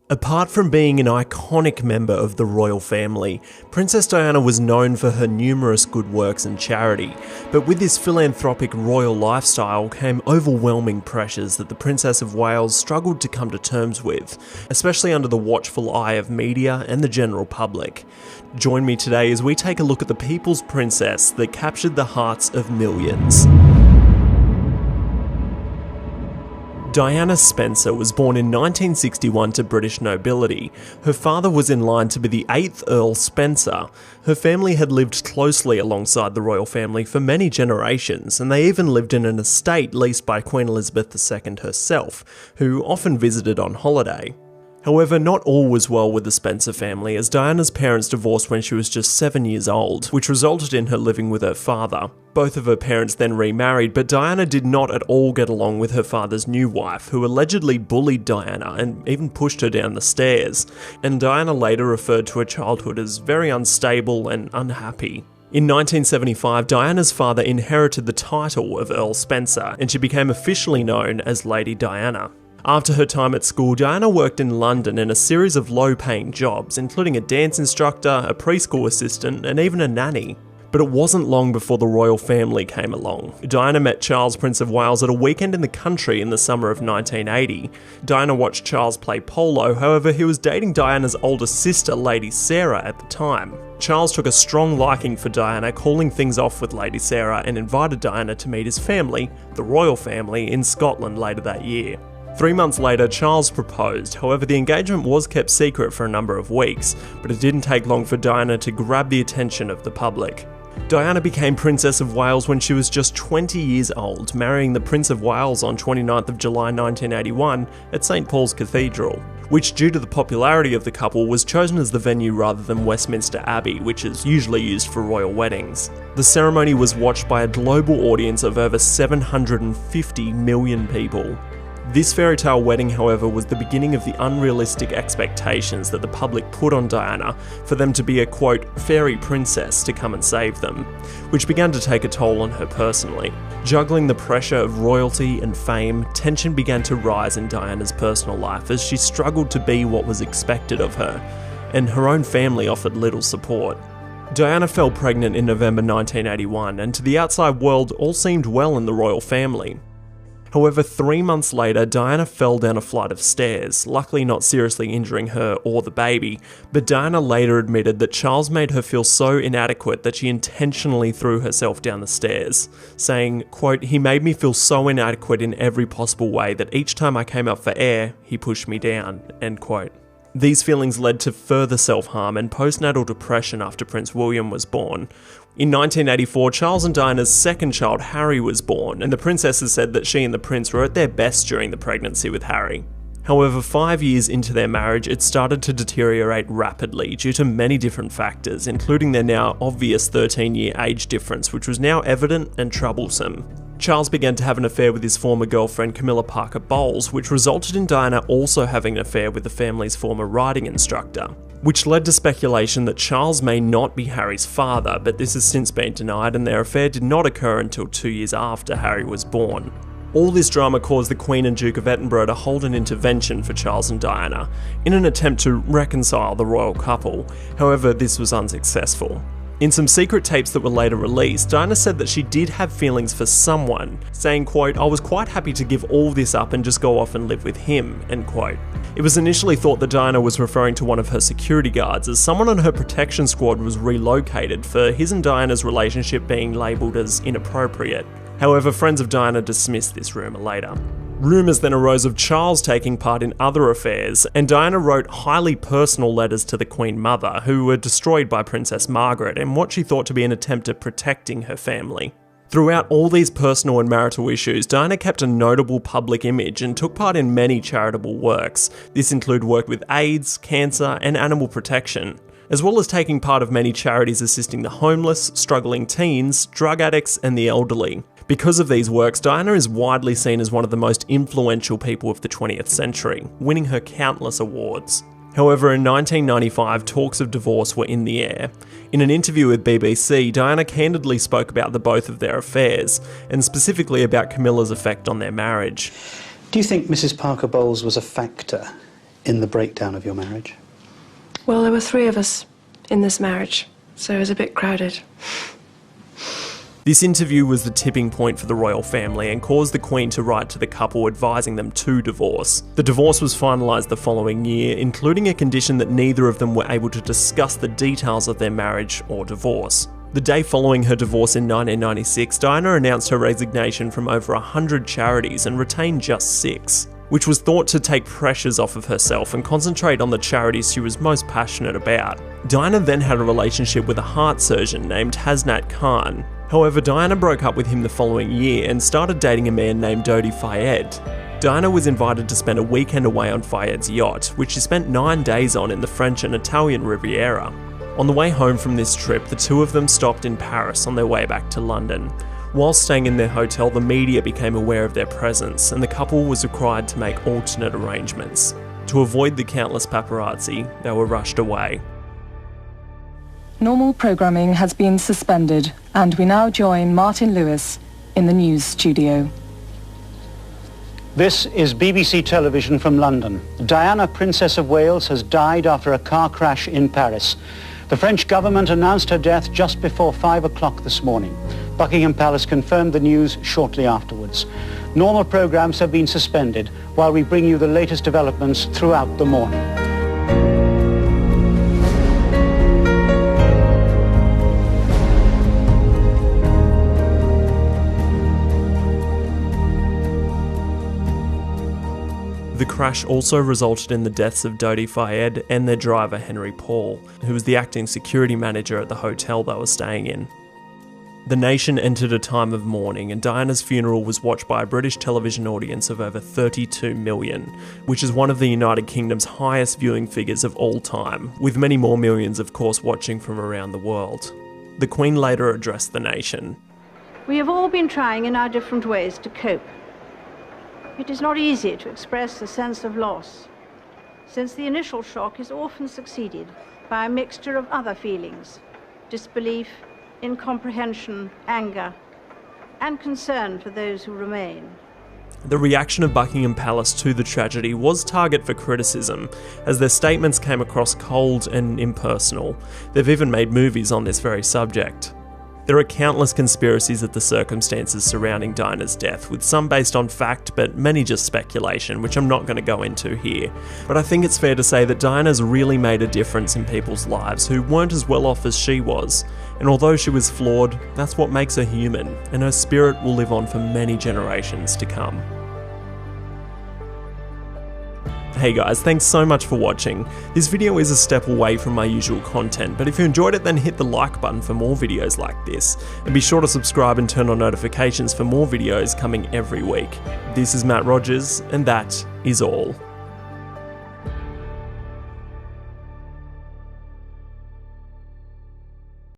Apart from being an iconic member of the royal family, Princess Diana was known for her numerous good works and charity, but with this philanthropic royal lifestyle came overwhelming pressures that the Princess of Wales struggled to come to terms with, especially under the watchful eye of media and the general public. Join me today as we take a look at the people's princess that captured the hearts of millions. Diana Spencer was born in 1961 to British nobility. Her father was in line to be the 8th Earl Spencer. Her family had lived closely alongside the royal family for many generations, and they even lived in an estate leased by Queen Elizabeth II herself, who often visited on holiday. However, not all was well with the Spencer family, as Diana's parents divorced when she was just 7 years old, which resulted in her living with her father. Both of her parents then remarried, but Diana did not at all get along with her father's new wife, who allegedly bullied Diana and even pushed her down the stairs, and Diana later referred to her childhood as very unstable and unhappy. In 1975, Diana's father inherited the title of Earl Spencer, and she became officially known as Lady Diana. After her time at school, Diana worked in London in a series of low-paying jobs, including a dance instructor, a preschool assistant, and even a nanny. But it wasn't long before the royal family came along. Diana met Charles, Prince of Wales, at a weekend in the country in the summer of 1980. Diana watched Charles play polo, however, he was dating Diana's older sister, Lady Sarah, at the time. Charles took a strong liking for Diana, calling things off with Lady Sarah, and invited Diana to meet his family, the royal family, in Scotland later that year. 3 months later, Charles proposed. However, the engagement was kept secret for a number of weeks, but it didn't take long for Diana to grab the attention of the public. Diana became Princess of Wales when she was just 20 years old, marrying the Prince of Wales on 29th of July 1981 at St Paul's Cathedral, which, due to the popularity of the couple, was chosen as the venue rather than Westminster Abbey, which is usually used for royal weddings. The ceremony was watched by a global audience of over 750 million people. This fairy tale wedding, however, was the beginning of the unrealistic expectations that the public put on Diana for them to be a, quote, fairy princess to come and save them, which began to take a toll on her personally. Juggling the pressure of royalty and fame, tension began to rise in Diana's personal life as she struggled to be what was expected of her, and her own family offered little support. Diana fell pregnant in November 1981, and to the outside world, all seemed well in the royal family. However, 3 months later, Diana fell down a flight of stairs, luckily not seriously injuring her or the baby, but Diana later admitted that Charles made her feel so inadequate that she intentionally threw herself down the stairs, saying, quote, "He made me feel so inadequate in every possible way that each time I came up for air, he pushed me down," end quote. These feelings led to further self-harm and postnatal depression after Prince William was born. In 1984, Charles and Diana's second child, Harry, was born, and the princesses said that she and the prince were at their best during the pregnancy with Harry. However, 5 years into their marriage, it started to deteriorate rapidly due to many different factors, including their now obvious 13-year age difference, which was now evident and troublesome. Charles began to have an affair with his former girlfriend Camilla Parker Bowles, which resulted in Diana also having an affair with the family's former riding instructor, which led to speculation that Charles may not be Harry's father, but this has since been denied, and their affair did not occur until 2 years after Harry was born. All this drama caused the Queen and Duke of Edinburgh to hold an intervention for Charles and Diana, in an attempt to reconcile the royal couple. However, this was unsuccessful. In some secret tapes that were later released, Diana said that she did have feelings for someone, saying, quote, "I was quite happy to give all this up and just go off and live with him," end quote. It was initially thought that Diana was referring to one of her security guards, as someone on her protection squad was relocated for his and Diana's relationship being labelled as inappropriate. However, friends of Diana dismissed this rumour later. Rumours then arose of Charles taking part in other affairs, and Diana wrote highly personal letters to the Queen Mother, who were destroyed by Princess Margaret in what she thought to be an attempt at protecting her family. Throughout all these personal and marital issues, Diana kept a notable public image and took part in many charitable works. This included work with AIDS, cancer, and animal protection, as well as taking part of many charities assisting the homeless, struggling teens, drug addicts, and the elderly. Because of these works, Diana is widely seen as one of the most influential people of the 20th century, winning her countless awards. However, in 1995, talks of divorce were in the air. In an interview with BBC, Diana candidly spoke about the both of their affairs, and specifically about Camilla's effect on their marriage. Do you think Mrs. Parker Bowles was a factor in the breakdown of your marriage? Well, there were 3 of us in this marriage, so it was a bit crowded. This interview was the tipping point for the royal family and caused the Queen to write to the couple advising them to divorce. The divorce was finalised the following year, including a condition that neither of them were able to discuss the details of their marriage or divorce. The day following her divorce in 1996, Diana announced her resignation from over 100 charities and retained just 6, which was thought to take pressures off of herself and concentrate on the charities she was most passionate about. Diana then had a relationship with a heart surgeon named Hasnat Khan. However, Diana broke up with him the following year and started dating a man named Dodi Fayed. Diana was invited to spend a weekend away on Fayed's yacht, which she spent 9 days on in the French and Italian Riviera. On the way home from this trip, the 2 of them stopped in Paris on their way back to London. While staying in their hotel, the media became aware of their presence, and the couple was required to make alternate arrangements. To avoid the countless paparazzi, they were rushed away. Normal programming has been suspended, and we now join Martin Lewis in the news studio. This is BBC Television from London. Diana, Princess of Wales, has died after a car crash in Paris. The French government announced her death just before 5 o'clock this morning. Buckingham Palace confirmed the news shortly afterwards. Normal programs have been suspended while we bring you the latest developments throughout the morning. The crash also resulted in the deaths of Dodi Fayed and their driver Henry Paul, who was the acting security manager at the hotel they were staying in. The nation entered a time of mourning, and Diana's funeral was watched by a British television audience of over 32 million, which is one of the United Kingdom's highest viewing figures of all time, with many more millions of course watching from around the world. The Queen later addressed the nation. We have all been trying in our different ways to cope. It is not easy to express a sense of loss, since the initial shock is often succeeded by a mixture of other feelings: disbelief, incomprehension, anger, and concern for those who remain. The reaction of Buckingham Palace to the tragedy was target for criticism, as their statements came across cold and impersonal. They've even made movies on this very subject. There are countless conspiracies of the circumstances surrounding Diana's death, with some based on fact, but many just speculation, which I'm not going to go into here. But I think it's fair to say that Diana's really made a difference in people's lives who weren't as well off as she was. And although she was flawed, that's what makes her human, and her spirit will live on for many generations to come. Hey guys, thanks so much for watching. This video is a step away from my usual content, but if you enjoyed it then hit the like button for more videos like this, and be sure to subscribe and turn on notifications for more videos coming every week. This is Matt Rogers, and that is all.